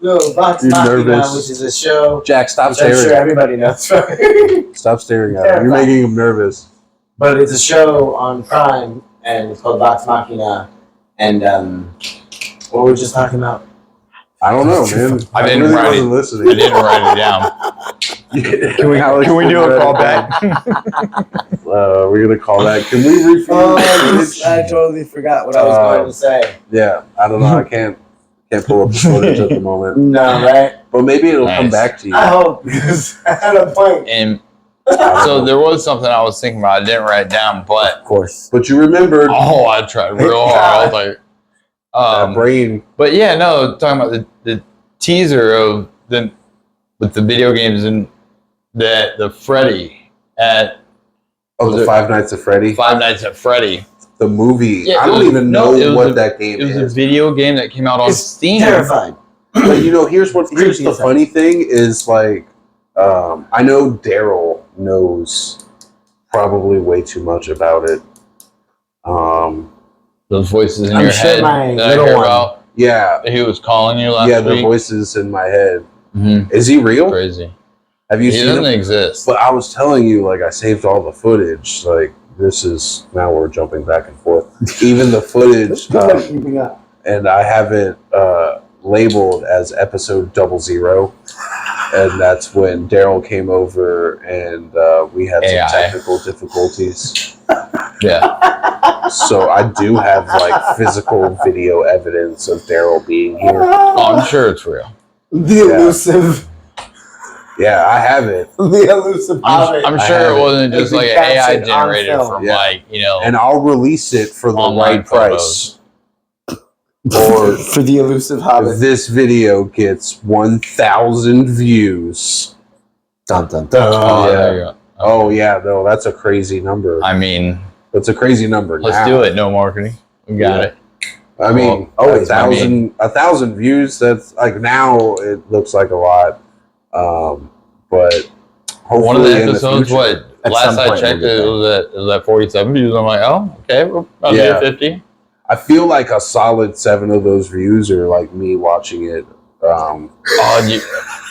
No, Vox You're Machina, nervous. which is a show. Jack, stop I'm staring. sure everybody knows. Right? Stop staring at him. You're making him nervous. But it's a show on Prime, and it's called Vox Machina. And what were we just talking about? I don't know, man. I didn't really write wasn't it. listening. I didn't write it down. Can we do a callback? We're gonna call that. Can we repeat? I totally forgot what I was going to say. Yeah, I don't know. I can't pull up the footage at the moment. No, right? But maybe it'll come Nice. back to you. I hope, because I had a point. And so there was something I was thinking about. I didn't write it down, but Of course. But you remembered I tried real hard. I was like, that brain. but yeah, no, talking about the teaser of with the video games and the Freddy at The Five Nights at Freddy. Five Nights at Freddy. The movie. Yeah, I don't even know what that game It was is. a video game that came out on Steam. Terrified. But you know, here's the creepy funny thing is like, I know Daryl knows probably way too much about it. Those voices in I'm your sure head my that I little hear one- about. Yeah, He was calling you last the week. voices in my head. Mm-hmm. Is he real? Crazy. Have you He seen doesn't him? exist. But I was telling you, like, I saved all the footage. Like, this is now we're jumping back and forth. Even the footage, Keeping up. and I have it labeled as episode 00, and that's when Daryl came over and we had AI. some technical difficulties. Yeah. So I do have like physical video evidence of Daryl being here. Oh, I'm sure it's real. The elusive. Yeah, I have it, The elusive hobbit. I'm I sure have it it. wasn't just It'd like be an AI captured on generated film. from Yeah. like, and I'll release it for the Online right price. Or For the elusive hobbit. if this video gets 1,000 views. Dun, dun, dun. Oh, yeah. there you go. Oh yeah, no, that's a crazy number. I mean, That's a crazy number. let's now. do it. No marketing. We got Yeah. it. I mean, Well, always, I 1,000 views. That's like now it looks like a lot, but hopefully One of the in episodes, future- what? At Last some I point checked, we'll get it was at 47 views. I'm like, oh, okay, we're about Yeah. to get 50. I feel like a solid 7 of those views are like me watching it. Oh,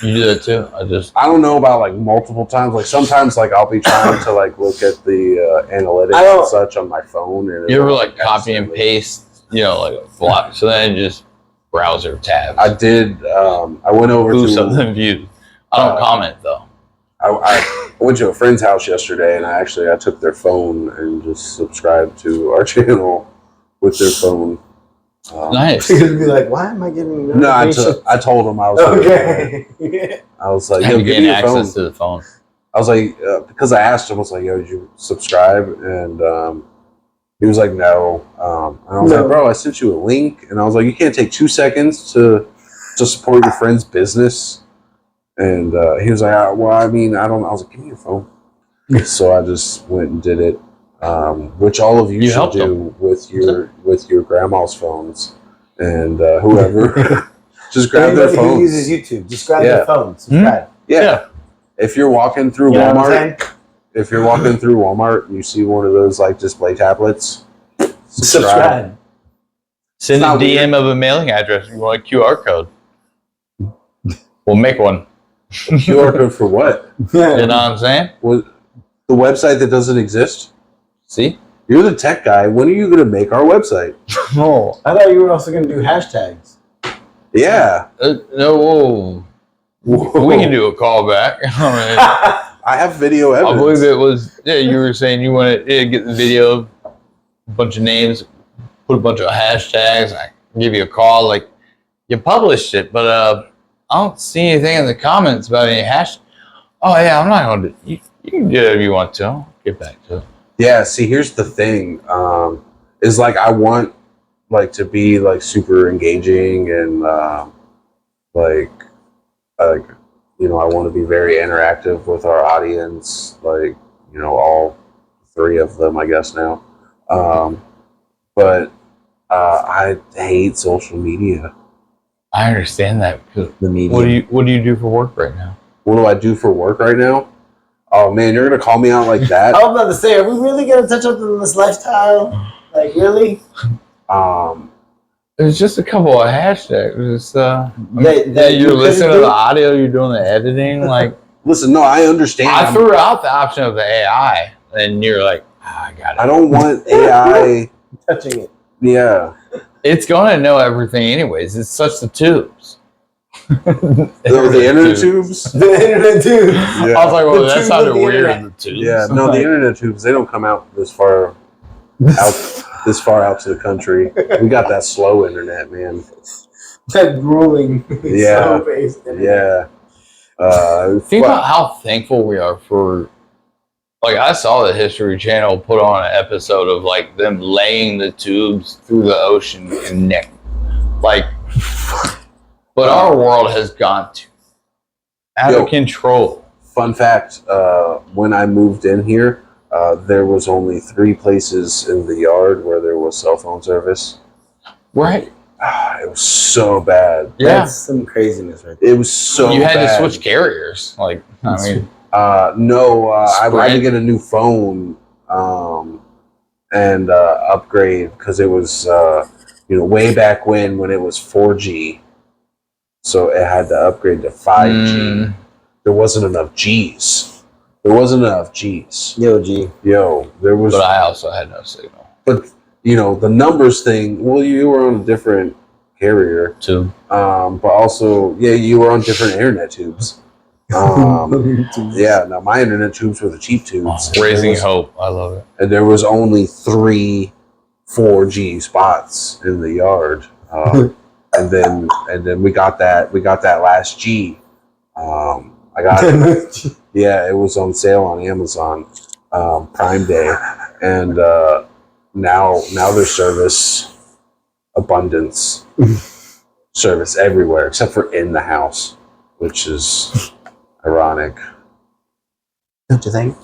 you do that too? I don't know about like multiple times. Like sometimes, like I'll be trying to like look at the analytics I don't- and such on my phone. And You ever it'll, like copy and accidentally- paste, like a block? So then just browser tabs. I did. I went over Ooh, to. some of them views. I don't comment though. I went to a friend's house yesterday, and I took their phone and just subscribed to our channel with their phone. Nice. You're going to be like, why am I getting No, I notifications? told him I was. Okay. I was like, How yo, you give gain me your phone. access to the phone? I was like, because I asked him, I was like, yo, did you subscribe? And he was like, no. And I was No. like, bro, I sent you a link, and I was like, you can't take 2 seconds to support your friend's business. And he was like, well, I mean, I don't know. I was like, give me your phone. So I just went and did it, which all of you should helped do with your grandma's phones and whoever. Just grab their Anybody who phones. uses YouTube, just grab Yeah. their phone. Subscribe. Yeah. If you're walking through You know what I'm Walmart, saying? if you're walking through Walmart and you see one of those like display tablets, subscribe. Send It's a not DM of a mailing address. You want a QR code? We'll make one. QR code for what? You know what I'm saying? The website that doesn't exist? See? You're the tech guy. When are you going to make our website? Oh, I thought you were also going to do hashtags. Yeah. No, we can do a callback. I have video evidence. I believe it was, you were saying you wanted to get the video, a bunch of names, put a bunch of hashtags, I give you a call, like, you published it, but I don't see anything in the comments about any hash. Oh, yeah, I'm not going to, you can do whatever you want to. I'll get back to it. Yeah, see, here's the thing, is like, I want, like, to be, like, super engaging and, you know, I want to be very interactive with our audience, like, you know, all three of them, I guess now. But I hate social media. I understand that. Because the media. What do you do for work right now? What do I do for work right now? Oh man, you're gonna call me out like that? I was about to say, are we really gonna touch up on this lifestyle? Like, really? There's just a couple of hashtags. Just, that you're listening to the audio, you're doing the editing. Like, listen, no, I understand. I threw out the option of the AI, and you're like, I got it. I don't want AI touching it. Yeah. It's going to know everything anyways. It's such the tubes. The internet tubes? The internet tubes. Yeah. I was like, well, that sounded weird. Internet. The tubes. Yeah, no, the internet tubes, they don't come out this far out to the country. We got that slow internet, man. That grueling, Yeah. slow-paced internet. Yeah. Think about how thankful we are for. Like, I saw the History Channel put on an episode of, like, them laying the tubes through the ocean and Nick. Like, but our world has gone out of control. Fun fact, when I moved in here, there was only 3 places in the yard where there was cell phone service. Right. It was so bad. Yeah. That's some craziness right there. It was so bad. You had to switch carriers. Like, I mean... No, I had to get a new phone and upgrade because it was, way back when it was 4G. So it had to upgrade to 5G. There wasn't enough Gs. Yo, there was. But I also had no signal. But, the numbers thing, well, you were on a different carrier. Too. But also, you were on different internet tubes. Yeah, no, my internet tubes were the cheap tubes. Raising hope. I love it. And there was only 3 4G spots in the yard. And then we got that last G. I got it. Yeah, it was on sale on Amazon Prime Day. And now there's service abundance. Service everywhere except for in the house, which is ironic. Don't you think?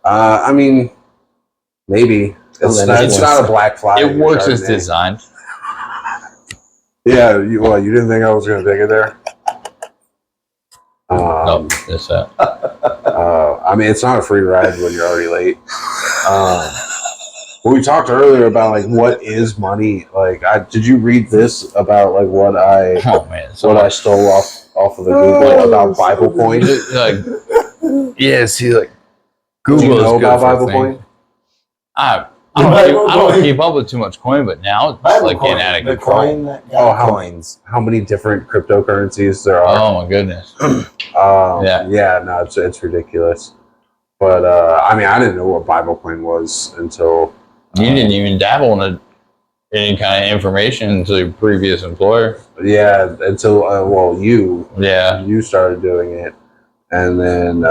I mean, maybe. It's not a black flag. It works as designed. Yeah, you didn't think I was going to take it there? No, it's that. I mean, it's not a free ride when you're already late. But we talked earlier about, like, what is money? Like, did you read this about, like, what I stole off of the Google about Bible coin? Yeah, see, like, Google. Do you know about Bible coin? coin? I don't keep up with too much coin, but now it's like getting out of control. Coins. How many different cryptocurrencies there are? Oh my goodness. No, it's ridiculous. But I mean, I didn't know what Bible coin was until you didn't even dabble in any kind of information until your previous employer. Yeah, until you started doing it, and then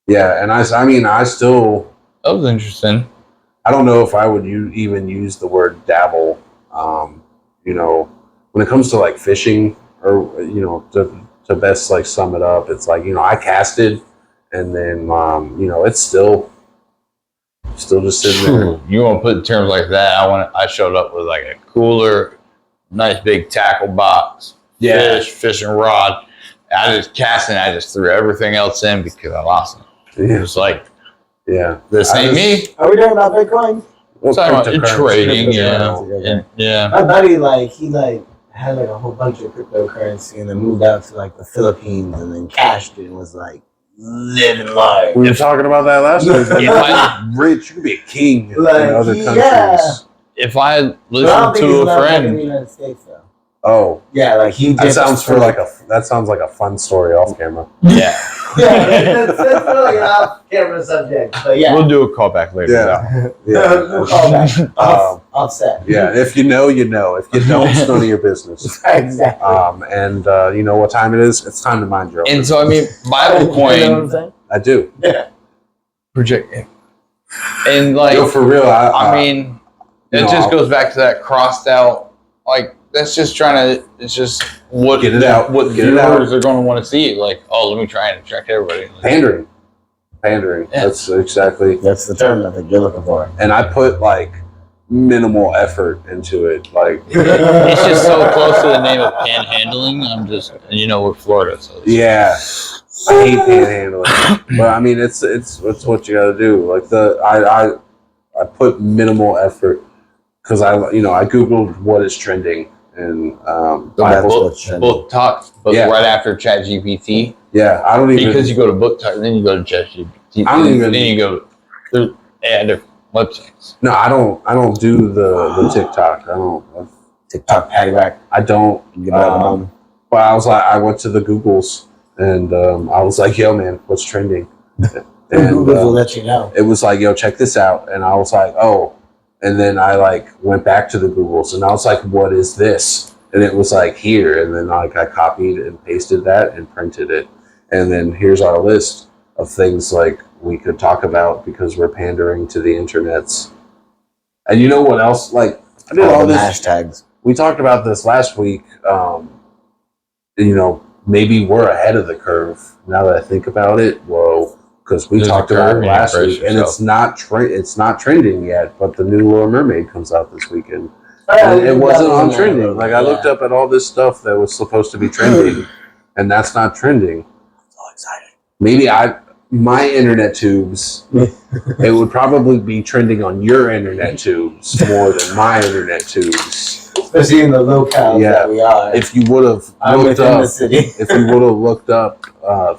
and I still. That was interesting. I don't know if I would even use the word dabble. When it comes to like fishing, or to best like sum it up, it's like I casted, and then it's still just sitting there. You want to put terms like that? I showed up with like a cooler, nice big tackle box, fishing rod. I just cast and I just threw everything else in because I lost it. It was like. Yeah, this ain't me. Are we talking about Bitcoin? Trading, yeah. My buddy, he had like a whole bunch of cryptocurrency and then moved out to like the Philippines and then cashed it and was like, living life. We were talking about that last week. If I- Rich, you could be a king in Like, other countries. yeah. If I But I don't listen think he's to a allowed back in the friend, United States, though. Oh, Yeah, like he that sounds like a fun story off camera. yeah, yeah, that's really an off-camera subject, but yeah. we'll do a callback later. Yeah. No callback. Offset. Yeah, if you know, you know. If you don't, it's none of your business. Exactly. And you know what time it is? It's time to mind your own And business. so, I mean, Bible You know what I'm coin saying? I do. Yeah. project, and like, No, for real. I mean, it no, just goes back to that crossed out. Like, that's just trying to. It's just what Get it out. What Get it out. viewers are going to want to see. Like, oh, let me try and attract everybody. Like, pandering. Yeah. That's exactly. That's the term I think you're looking for. And I put like minimal effort into it. Like, it's just so close to the name of panhandling. I'm just, you know, we're Florida, so it's- yeah, I hate panhandling, but I mean, it's what you got to do. Like I put minimal effort because I googled what is trending and book talk, but Yeah. right after ChatGPT, yeah, I don't even because you go to book talk, then you go to ChatGPT, I don't even- then you go to different websites. no, I don't do the TikTok. I don't. TikTok patty rack. I don't. But I was like, I went to the Googles and I was like, yo, man, what's trending? And Google will let you know. it was like, yo, check this out. And I was like, oh. And then I like went back to the Googles and I was like, what is this? And it was like here. And then like I copied and pasted that and printed it. And then here's our list of things like we could talk about because we're pandering to the internets. And you know what else? Like I did all this. Hashtags. We talked about this last week. Maybe we're ahead of the curve. Now that I think about it, whoa, because we There's talked a curve about it and last you week, brace and it's not trending yet. But the new Little Mermaid comes out this weekend, and it wasn't on trending. Like I looked up at all this stuff that was supposed to be trending, and that's not trending. So excited. Maybe my internet tubes, it would probably be trending on your internet tubes more than my internet tubes. Especially in the locale that we are. If you would have I'm looked within up, the city. if you would have looked up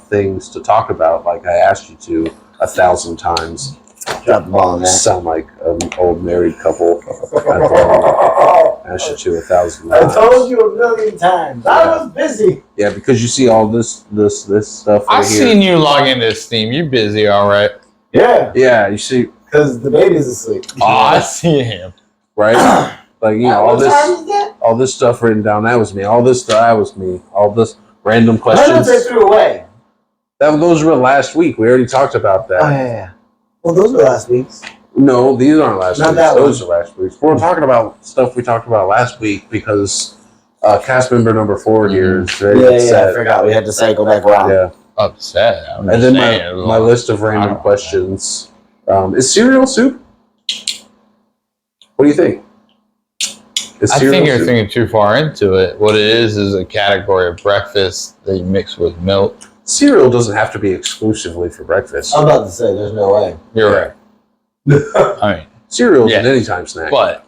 things to talk about, like I asked you to 1,000 times, Drop the ball on that. sound like an old married couple. I asked you to 1,000 I times. told you a million times. I was busy. Yeah, because you see all this stuff I right here. seen you log into Steam. You're busy, all right. Yeah, Yeah, you see, because the baby's asleep. Oh, I see him. right? Like What time is that? all this stuff written down. That was me. All this stuff. That was me. All this random Why don't questions. they threw away? Those were last week. We already talked about that. Oh, yeah. Well, those were last week's. No, these aren't last Not week's. that Those are last week's. We're talking about stuff we talked about last week because cast member number 4 here is very Yeah, I upset. forgot. We had to cycle back around. Yeah. Upset. I'm And just then saying, my list of I random don't- questions. Is cereal soup? What do you think? Is I cereal think you're soup? thinking too far into it. What it is a category of breakfast that you mix with milk. Cereal doesn't have to be exclusively for breakfast. I'm about to say, there's no way. You're right. I mean, Cereal is Yeah. an anytime snack. but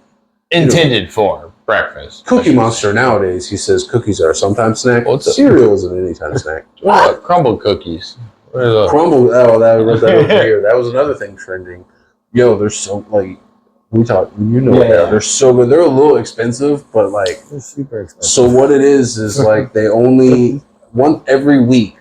intended for breakfast. Cookie Monster nowadays, he says cookies are sometimes snack. What's a- Cereal is an anytime snack. What about crumble cookies? What are those? Crumble. Oh, that was that over here. That was another thing trending. Yo, they're so like we talk. You know, Yeah. they're so good. They're a little expensive, but like They're super expensive. so. What it is like they only every week.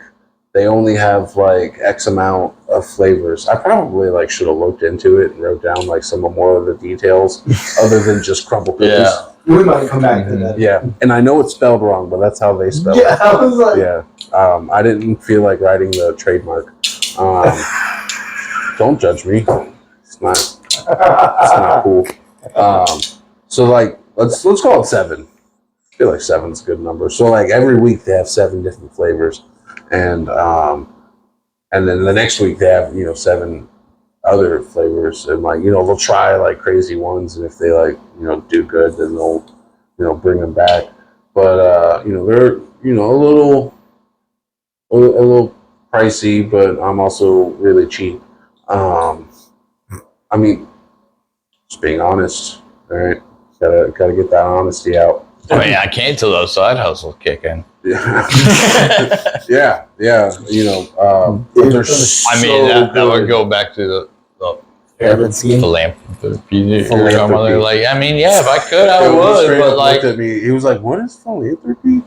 They only have like X amount of flavors. I probably like should have looked into it and wrote down like some more of the details, other than just crumble cookies. Yeah. We might come back to that. Yeah, and I know it's spelled wrong, but that's how they spell it. Yeah, I was like, Yeah, I didn't feel like writing the trademark. Don't judge me. It's not cool. So like let's call it 7. I feel like 7's a good number. So like every week they have 7 different flavors, and then the next week they have 7 other flavors, and like they'll try like crazy ones, and if they like do good, then they'll bring them back. But they're a little pricey, but I'm also really cheap. I mean, just being honest, all right? Gotta get that honesty out. I mean, I can't till those side hustles kick in. Yeah. You know, but they're so I mean, that would good. go back to the Pyramid scheme. philanthropy. Philanthropy. Like, I mean, yeah, if I could, I He would. straight But up like, looked at me. He was like, "What is philanthropy?"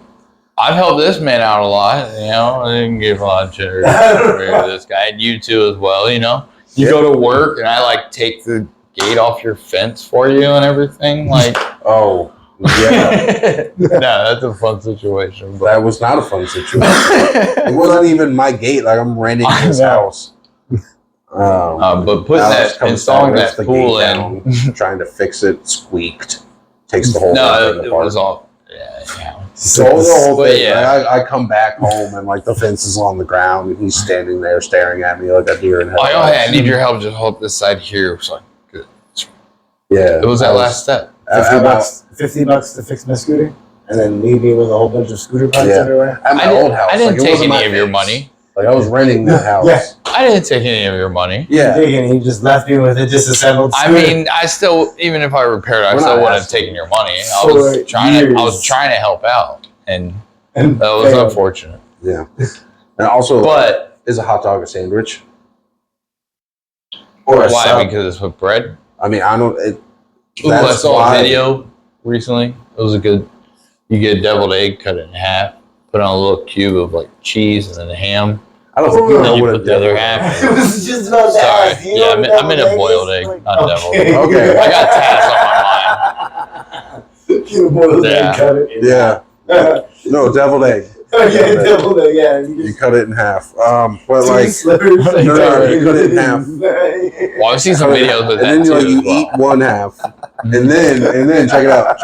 I've helped this man out a lot. You know, I didn't give a lot of charity to this guy, and you too as well. You know, you go to work, and I like take the gate off your fence for you and everything. Like, Oh, yeah. no, that's a fun situation. But That was not a fun situation. It wasn't even my gate. Like, I'm renting this house. but putting Alex that, comes installing down, rips that the pool gate in. down, trying to fix it, squeaked, takes the whole No, thing it apart. was all. Yeah. So the whole But thing. yeah. Like, I come back home and like the fence is on the ground and he's standing there staring at me like a deer in Oh, headlights. hey, I need your help. Just hold this side here. It's like, good. Yeah, It was that last step. $50 to fix my scooter, and then leave me with a whole bunch of scooter parts Yeah. everywhere. at my I didn't- old house. I didn't like, it take wasn't any my of your fence. money. Like I was renting that house. Yeah. I didn't take any of your money. Yeah. And he just left me with a disassembled I scooter. mean, I still, even if I repaired it, I We're still not wouldn't have asking. taken your money. I For was trying years. to help out, and And that was failed. unfortunate. Yeah. And also, But is a hot dog a sandwich? Or a why? sub? Because it's with bread. I mean, I don't. Ooh, I That's saw why- a video recently. It was a good. You get a deviled egg, cut it in half, put on a little cube of like cheese and then the ham. I don't think you And know then you what put the other half. It was just about Sorry. that. You know Yeah, what I meant a deviled boiled is? egg, Like, not deviled. Okay. I got Taz You boiled Yeah. egg, cut it. in Yeah. half. No, deviled egg. Yeah, deviled egg, yeah. You cut it in half. But Two like, slivers. No, you cut it in half. Well, I've seen some videos with and that then too. like you as well. eat one half, and then check it out.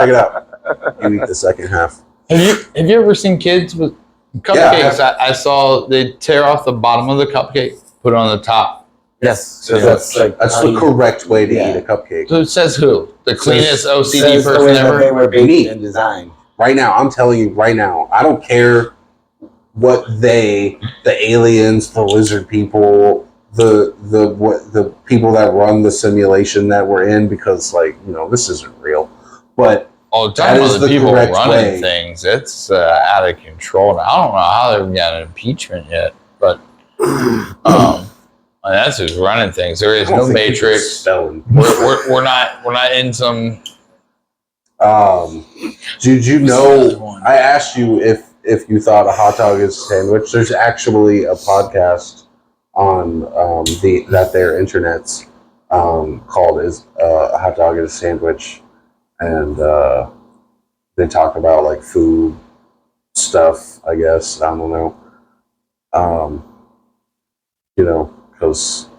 You eat the second half. Have you ever seen kids with cupcakes? I saw they tear off the bottom of the cupcake, put it on the top. Yes. So Yeah. that's like That's the correct way to Yeah. eat a cupcake. So it says who? The cleanest OCD says the person way that they ever? were baked Me. and designed. Right now, I'm telling you right now, I don't care what the aliens, the lizard people, the people that run the simulation that we're in, because like, you know, this isn't real. But Oh, That talking is about the the people correct running way. things, it's out of control. Now, I don't know how they haven't got an impeachment yet, but and that's who's running things. There is I don't no think people matrix. spelling. We're not in some. Did you know? I asked you if you thought a hot dog is a sandwich. There's actually a podcast on their internet's called "Is a Hot Dog is a Sandwich," and they talk about like food stuff. I guess I don't know. You know, because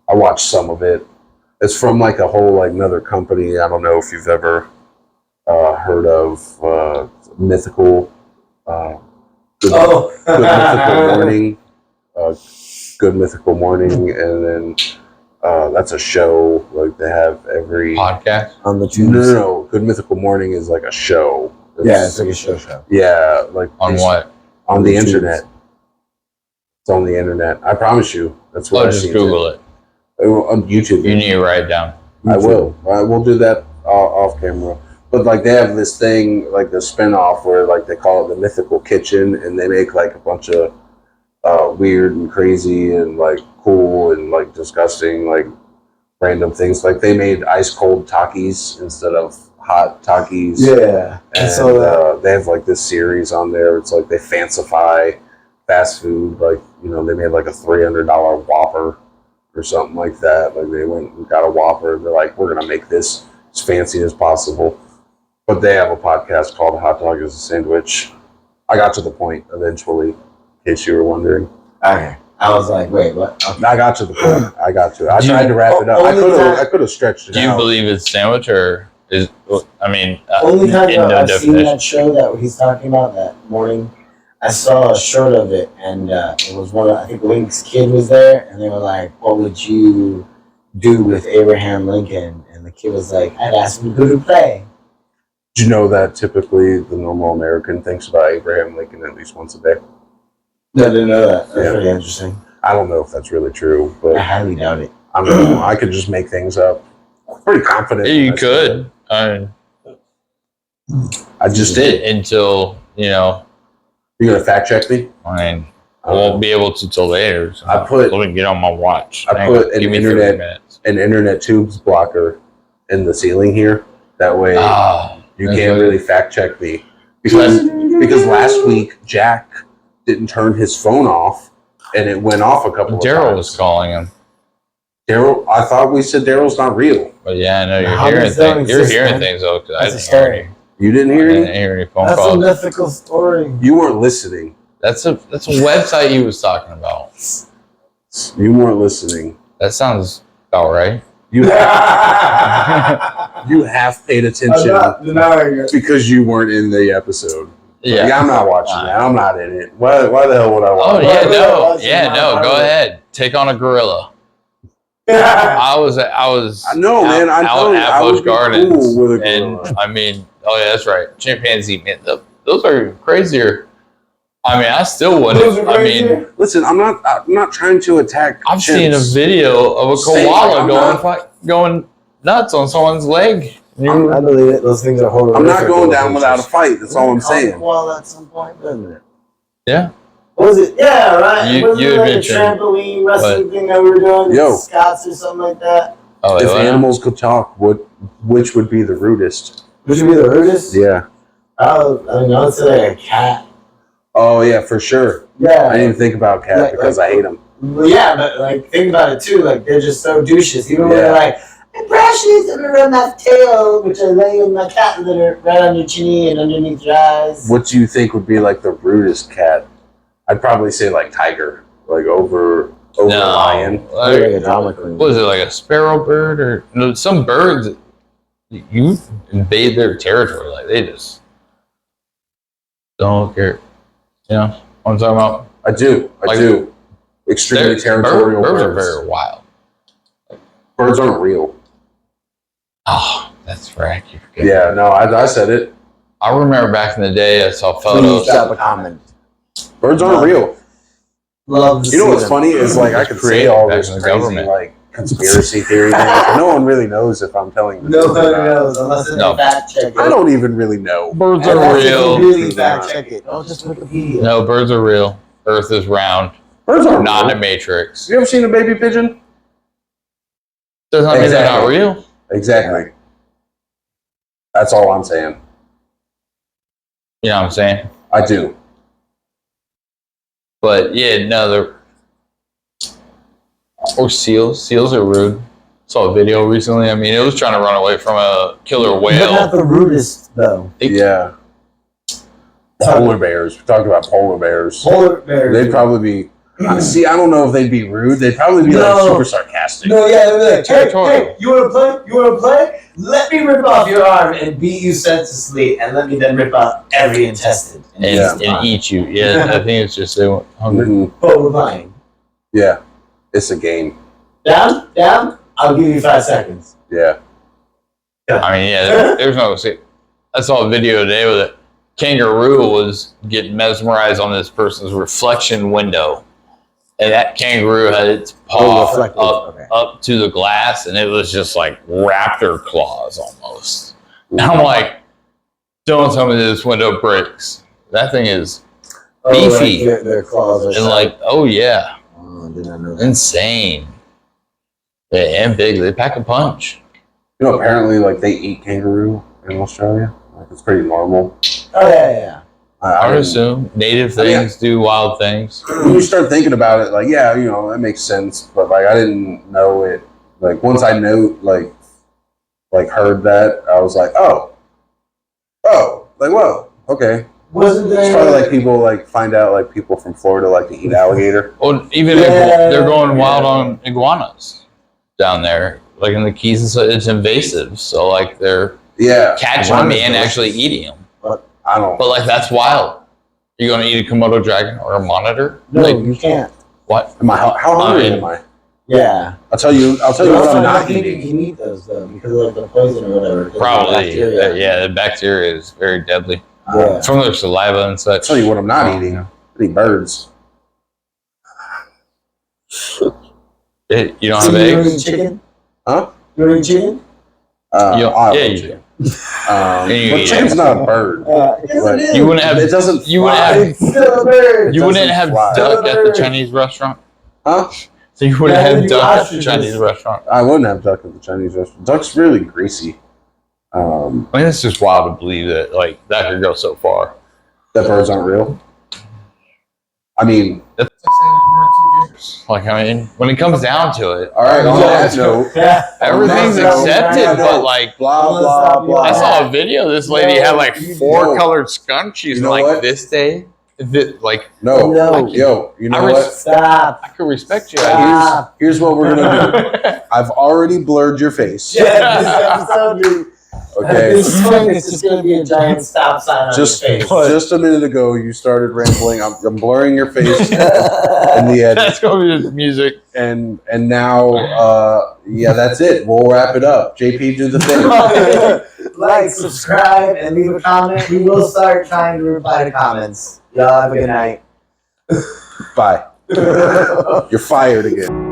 I watched some of it. It's from like a whole like another company. I don't know if you've ever heard of Mythical. Good Mythical Morning. Good Mythical Morning, and then that's a show like they have every Podcast. On the No, tubes. no. Good Mythical Morning is like a show. Yeah, it's like a show. Yeah, like On it's what? on the tubes. internet. It's on the internet. I promise you. That's what Oh, I just seen Google it. on YouTube. You need to write it down. I will. We'll do that off camera. But like they have this thing, like the spinoff where like they call it the Mythical Kitchen, and they make like a bunch of weird and crazy and like cool and like disgusting like random things. Like they made ice cold Takis instead of hot Takis. Yeah. And So that. they have like this series on there. It's like they fancify fast food. Like, you know, they made like a $300 Whopper or something like that. Like they went and got a Whopper. They're like, we're gonna make this as fancy as possible. But they have a podcast called "Hot Dog is a Sandwich." I got to the point eventually, in case you were wondering. Okay. I was like, wait, what? Okay. I got to the point. I Do you- tried to wrap it up. I could have stretched it Do you out. believe it's sandwich or is? I mean, Only time in that no I've seen definition. that show that he's talking about that morning, I saw a short of it, and it was one of, I think Link's kid was there, and they were like, what would you do with Abraham Lincoln? And the kid was like, I'd ask him who to play. Do you know that typically the normal American thinks about Abraham Lincoln at least once a day? No, I didn't know that. That's Yeah. pretty interesting. I don't know if that's really true, I but highly doubt it. I don't know. I could just make things up. I'm pretty confident. Yeah, when you I say could. I just did. Until, you know. You're going to fact check me? I mean, I won't be able to till later. So let me get on my watch. I put an internet tubes blocker in the ceiling here. That way you can't really fact check me. Because last week, Jack didn't turn his phone off, and it went off a couple of times. Daryl was calling him. Daryl, I thought we said Daryl's not real. But yeah, I know you're hearing things. You're hearing things, though, because I didn't hear any. You didn't hear any? I didn't hear any phone calls. That's a mythical story. You weren't listening. That's a website he was talking about. You weren't listening. That sounds about right. You have paid attention because you weren't in the episode. Yeah, like, I'm not watching that. I'm not in it. Why the hell would I watch? Oh no. Go ahead. Take on a gorilla. I was. No, man. I Busch Gardens, cool with a gorilla. and I mean, oh yeah, that's right. Chimpanzee, man. Those are crazier. I mean, I still wouldn't. I mean, listen, I'm not trying to attack. I've seen a video of a koala going nuts on someone's leg. I believe it. Those things are horrible. I'm not going down without a fight. That's all I'm saying. Koala at some point, doesn't it? Yeah. What was it? Yeah, right. You had like mentioned a trampoline wrestling thing that we were doing. Yo. Scots or something like that. Oh, if animals could talk, which would be the rudest? Which would be the rudest? Yeah. I would say like a cat. Oh yeah, for sure. Yeah. I didn't even think about cat because I hate them. Yeah, but like think about it too. Like they're just so douches. Even when they're like, "I'm precious, I'm around my tail," which I lay in my cat litter right on your chinny and underneath your eyes. What do you think would be like the rudest cat? I'd probably say like tiger, like over lion. Like a drama queen. What is it, like a sparrow bird or some birds? You invade their territory, like they just don't care. You know what I'm talking about? I do. Extremely territorial birds are very wild. Birds aren't real. Oh, that's right. Yeah, no, I said it. I remember back in the day, I saw photos. Drop a comment. Birds aren't real. Love. You know what's funny is like I could say all this crazy like conspiracy theory things, but no one really knows if I'm telling the truth. Nobody knows unless they fact check it. I don't even really know. Birds are real. Really fact check it. Oh, just Wikipedia. No, birds are real. Earth is round. Birds are not real. a matrix. You ever seen a baby pigeon? Doesn't mean they're not real. Exactly. That's all I'm saying. You know what I'm saying? I do. But yeah, no, they're or seals. Seals are rude. Saw a video recently. I mean, it was trying to run away from a killer whale. But not the rudest though. Yeah. Polar bears. We talked about polar bears. Polar bears. They'd probably be. See, I don't know if they'd be rude. They'd probably be like super sarcastic. No, yeah, they'd be like, hey, you want to play? You want to play? Let me rip off your arm and beat you senselessly, and let me then rip out every intestine and eat you. Yeah, I think it's just they want hungry. Mm-hmm. But we're playing. Yeah, it's a game. Down. I'll give you 5 seconds. Yeah. I mean, yeah, there's no. I saw a video today with a kangaroo was getting mesmerized on this person's reflection window. And that kangaroo had its paw up to the glass, and it was just like raptor claws almost. And I'm like, don't tell me this window breaks. That thing is beefy. Like their claws are and like, oh yeah. Did not know that. Insane. And big. They pack a punch. You know, apparently, like, they eat kangaroo in Australia. Like, it's pretty normal. Oh, yeah. I would assume native things do wild things. When you start thinking about it, like, yeah, you know, that makes sense. But like, I didn't know it. Like, once I know, like heard that, I was like, oh, like, whoa, okay. Wasn't there? It's probably like people like find out like people from Florida like to eat alligator. Or even if they're going wild on iguanas down there, like in the Keys and stuff, it's invasive. So like they're catching them and actually eating them. I don't. But like that's wild. You gonna eat a Komodo dragon or a monitor? No, like, you can't. What? How hungry am I? Yeah. I'll tell you what I'm not eating. You can eat those though because of like the poison or whatever. Probably. The bacteria is very deadly. Yeah. From their saliva and such. I'll tell you what I'm not eating. I eat birds. You don't have eggs? Chicken? Huh? You eat chicken? I love you chicken. do. But chicken's not a bird. You wouldn't have. It doesn't. You wouldn't fly. have. It's still a bird. You wouldn't have fly. duck at the Chinese restaurant. Huh? So you wouldn't Yeah, have you duck at the ostriches. Chinese restaurant. I wouldn't have duck at the Chinese restaurant. Duck's really greasy. I mean, it's just wild to believe that that could go so far. That birds aren't real. I mean, I mean, when it comes down to it, all right. On that note, everything's No, accepted. no, But blah blah blah. I saw a video. This lady had like No. 4 colored scrunchies. You know and what? this day, No, No. yo, you know I what? Stop. I could respect you. Here's what we're gonna do. I've already blurred your face. Yeah, this episode, dude. Okay. This one is just going to be a giant stop sign on Just your face. just a minute ago, you started rambling. I'm blurring your face in the edit, That's gonna be the music. and now, yeah, that's it. We'll wrap it up. JP, do the thing. Like, subscribe, and leave a comment. We will start trying to reply to comments. Y'all have a good night. Bye. You're fired again.